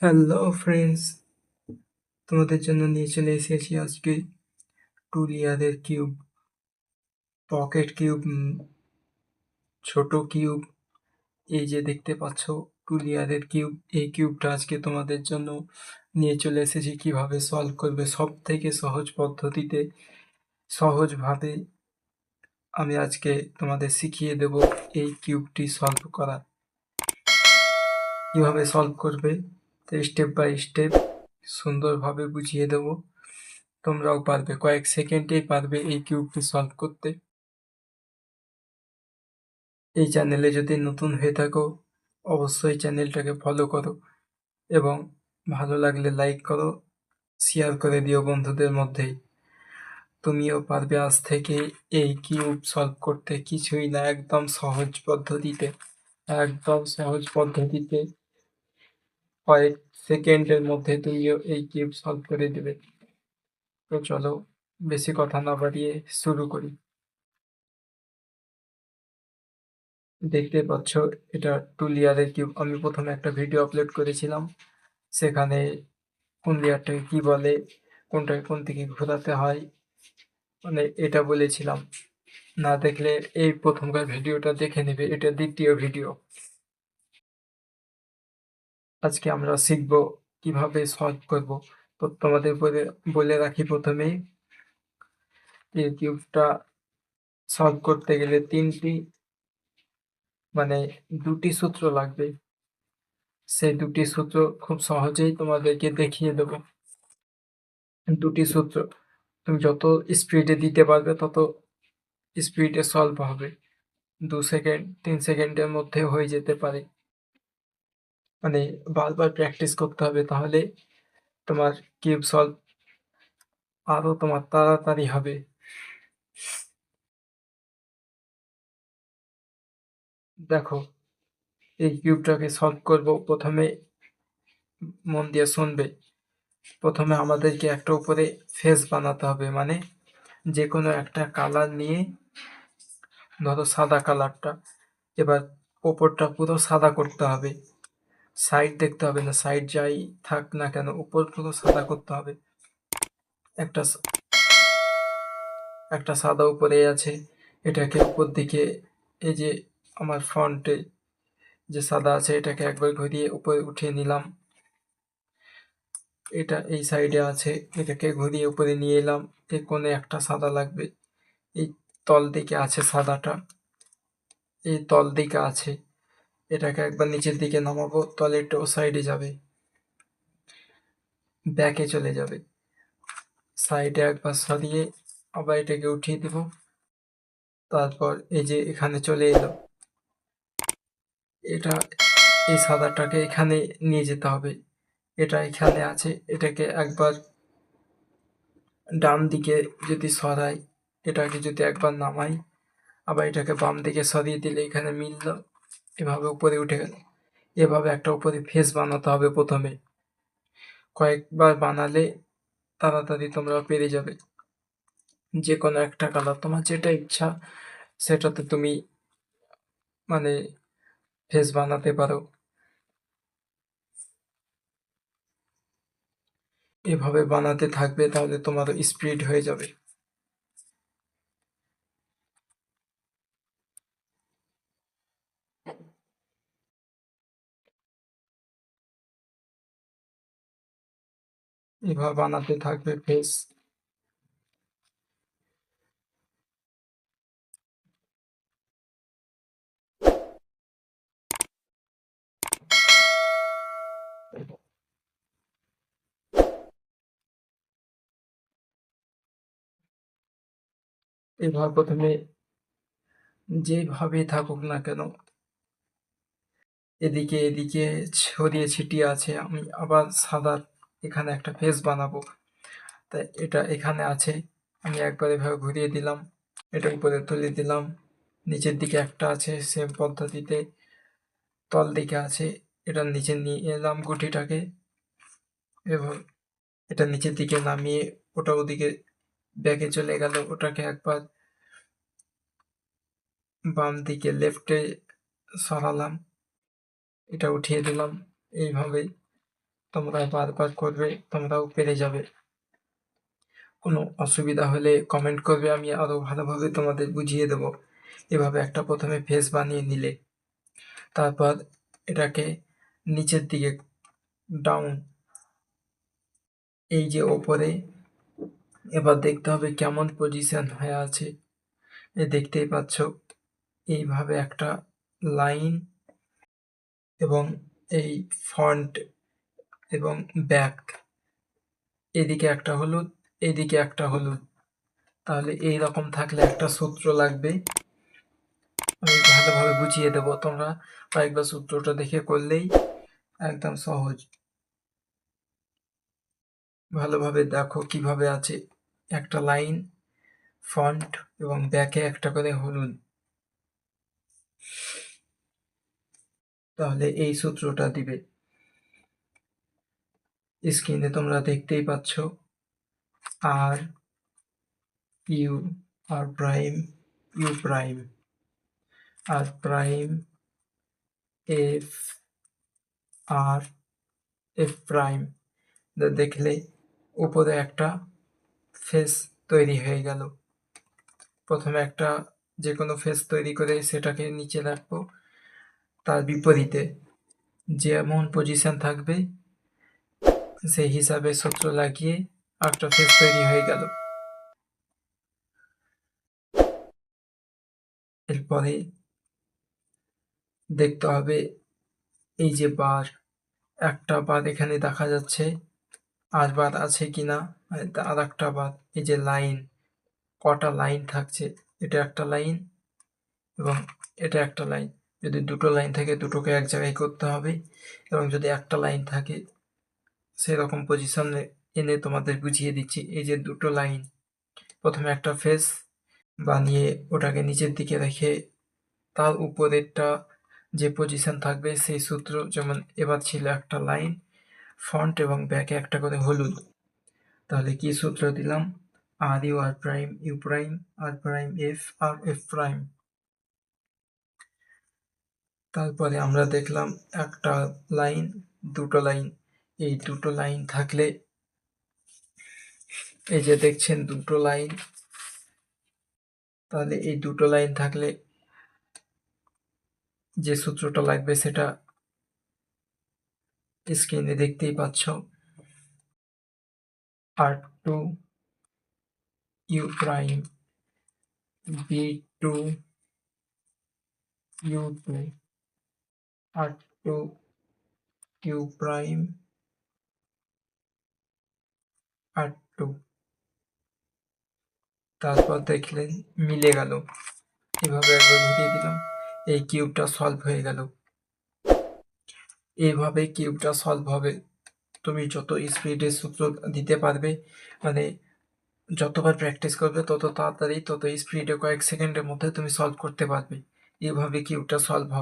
Hello friends, তোমাদের জন্য নিয়ে চলে এসেছি আজকে টু লেয়ারের কিউব, পকেট কিউব, ছোট কিউব। এই যে দেখতে পাচ্ছ টু লেয়ারের কিউব, এই কিউবটা আজকে তোমাদের জন্য নিয়ে চলে এসেছি কিভাবে সলভ করবে সব থেকে সহজ পদ্ধতিতে, সহজভাবে আমি আজকে তোমাদের শিখিয়ে দেব এই কিউবটি সলভ করা। কিভাবে সলভ করবে স্টেপ বাই স্টেপ সুন্দরভাবে বুঝিয়ে দেব। তোমরাও পারবে, কয়েক সেকেন্ডেই পারবে এই কিউবটি সলভ করতে। এই চ্যানেলে যদি নতুন হয়ে থাকো অবশ্যই চ্যানেলটাকে ফলো করো এবং ভালো লাগলে লাইক করো, শেয়ার করে দিও বন্ধুদের মধ্যেই। তুমিও পারবে আজ থেকে এই কিউব সলভ করতে, কিছুই না, একদম সহজ পদ্ধতিতে, একদম সহজ পদ্ধতিতে কয়েক সেকেন্ডের মধ্যে তুমিও এই কিউব সলভ করে দেবে। তো চলো বেশি কথা না বাড়িয়ে শুরু করি। দেখতে পাচ্ছ এটা টু লেয়ারের কিউব। আমি প্রথমে একটা ভিডিও আপলোড করেছিলাম, সেখানে কোন লেয়ারটাকে কি বলে, কোনটাকে কোন দিকে ঘোরাতে হয়, মানে এটা বলেছিলাম। না দেখলে এই প্রথমকার ভিডিওটা দেখে নেবে, এটা দ্বিতীয় ভিডিও। আজকে আমরা শিখব কিভাবে সলভ করব। তো তোমাদের বলে রাখি প্রথমেই, এই কিউবটা সলভ করতে গেলে দুটি সূত্র লাগবে। সেই দুটি সূত্র খুব সহজেই তোমাদেরকে দেখিয়ে দেব। দুটি সূত্র তুমি যত স্পিডে দিতে পারবে তত স্পিডে সলভ হবে। 2 সেকেন্ড 3 সেকেন্ডের মধ্যে হয়ে যেতে পারে, মানে বারবার প্র্যাকটিস করতে হবে, তাহলে তোমার কিউব সলভ আরো তোমার তাড়াতাড়ি হবে। দেখো, এই কিউবটাকে সলভ করব। প্রথমে মন দিয়ে শুনবে। প্রথমে আমাদেরকে একটা উপরে ফেস বানাতে হবে, মানে যে কোনো একটা কালার নিয়ে, ধরো সাদা কালারটা, এবার ওপরটা পুরো সাদা করতে হবে। সাইড দেখতে হবে না, সাইড যাই থাক না কেন, উপর পুরো সাদা করতে হবে। একটা একটা সাদা উপরে আছে, এটাকে উপর দিকে, এই যে আমার ফ্রন্টে যে সাদা আছে এটাকে একবার ঘুরিয়ে উপরে উঠিয়ে নিলাম। এটা এই সাইডে আছে, এটাকে ঘুরিয়ে উপরে নিয়ে এলাম। এই কোণে একটা সাদা লাগবে, এই তল দিকে আছে সাদাটা, এই তল দিকে আছে, এটাকে একবার নিচের দিকে নামাবো, তলেরটা ও সাইডে যাবে, ব্যাকে চলে যাবে। সাইডে একবার সরিয়ে আবার এটাকে উঠিয়ে দিব। তারপর এই যে এখানে চলে এলো, এটা এই সাদাটাকে এখানে নিয়ে যেতে হবে। এটা এখানে আছে, এটাকে একবার ডান দিকে যদি সরাই, এটাকে যদি একবার নামাই, আবার এটাকে বাম দিকে সরিয়ে দিলে এখানে মিলল, এভাবে উপরে উঠে গেল। এভাবে একটা উপরে ফেস বানাতে হবে প্রথমে। কয়েকবার বানালে তাড়াতাড়ি তোমরা পেরে যাবে। যে কোনো একটা কালার তোমার যেটা ইচ্ছা সেটাতে তুমি মানে ফেস বানাতে পারো। এভাবে বানাতে থাকবে, তাহলে তোমার স্পিড হয়ে যাবে। এভাবে বানাতে থাকবে ফেস। এভাবে প্রথমে যেভাবে থাকুক না কেন, এদিকে এদিকে ছড়িয়ে ছিটিয়ে আছে, আমি আবার সাদা এখানে একটা ফেস বানাবো, তাই এটা এখানে আছে, আমি একবার এভাবে ঘুরিয়ে দিলাম, এটা উপরে তুলে দিলাম। নিচের দিকে একটা আছে সেম পদ্ধতিতে, তল দিকে আছে, এটা নিচে নিয়ে এলাম গুটিটাকে, এবং এটা নিচের দিকে নামিয়ে ওটা ওদিকে ব্যাগে চলে গেল, ওটাকে একবার বাম দিকে লেফটে সরালাম, এটা উঠিয়ে দিলাম। এইভাবেই তোমরা বারবার করবে, তোমরাও পেরে যাবে। কোনো অসুবিধা হলে কমেন্ট করবে, আমি আরও ভালোভাবে তোমাদের বুঝিয়ে দেবো। এভাবে একটা প্রথমে ফেস বানিয়ে নিলে, তারপর এটাকে নিচের দিকে ডাউন, এই যে ওপরে, এবার দেখতে হবে কেমন পজিশন হয়ে আছে। দেখতেই পাচ্ছ এইভাবে একটা লাইন, এবং এই ফ্রন্ট এবং ব্যাক, এদিকে একটা হলুদ, এদিকে একটা হলুদ। তাহলে এই রকম থাকলে একটা সূত্র লাগবে, আমি ভালোভাবে বুঝিয়ে দেবো, তোমরা কয়েকবার সূত্রটা দেখে করলেই একদম সহজ। ভালোভাবে দেখো কিভাবে আছে, একটা লাইন, ফ্রন্ট এবং ব্যাকে একটা করে হলুদ, তাহলে এই সূত্রটা দিবে। স্ক্রিনে তোমরা দেখতেই পাচ্ছ, R U, R prime, U prime, R prime, F, R F prime. দেখলে উপরে একটা ফেস তৈরি হয়ে গেল। প্রথমে একটা যে কোনো ফেস তৈরি করে সেটাকে নিচে রাখবো, তার বিপরীতে যেমন পজিশন থাকবে সেই হিসাবে সূত্র লাগিয়ে একটা ফেস তৈরি হয়ে গেল। এরপরে দেখতে হবে এই যে বার, একটা বার এখানে দেখা যাচ্ছে, আর বার আছে কিনা, আর একটা বার, এই যে লাইন, কটা লাইন থাকছে, এটা একটা লাইন এবং এটা একটা লাইন। যদি দুটো লাইন থাকে দুটোকে এক জায়গায় করতে হবে, এবং যদি একটা লাইন থাকে সেরকম পজিশনে এনে তোমাদের বুঝিয়ে দিচ্ছি। এই যে দুটো লাইন, প্রথমে একটা ফেস বানিয়ে ওটাকে নিচের দিকে রেখে তার উপরেরটা যে পজিশন থাকবে সেই সূত্র, যেমন এবার ছিল একটা লাইন, ফ্রন্ট এবং ব্যাকে একটা করে হলুদ, তাহলে কি সূত্র দিলাম, R U, R prime, U prime, R prime, F, R F prime. তারপরে আমরা দেখলাম একটা লাইন, দুটো লাইন, এই দুটো লাইন থাকলে, এই যে দেখছেন দুটো লাইন, তাহলে এই দুটো লাইন থাকলে যে সূত্রটা লাগবে সেটা স্ক্রিনে দেখতেই পাচ্ছ, R two U prime, B two U two, R two U prime, R two. তারপর দেখলেন মিলে গেল, এভাবে একবার ঘুরিয়ে দিলাম, এই কিউবটা সলভ হয়ে গেল। এইভাবে কিউবটা সলভ হবে। তুমি যত স্পিডে সূত্র দিতে পারবে, মানে যতবার প্র্যাকটিস করবে তত তাড়াতাড়ি, তত স্পিডে, কয়েক সেকেন্ডের মধ্যে তুমি সলভ করতে পারবে। এভাবে কিউবটা সলভ হবে।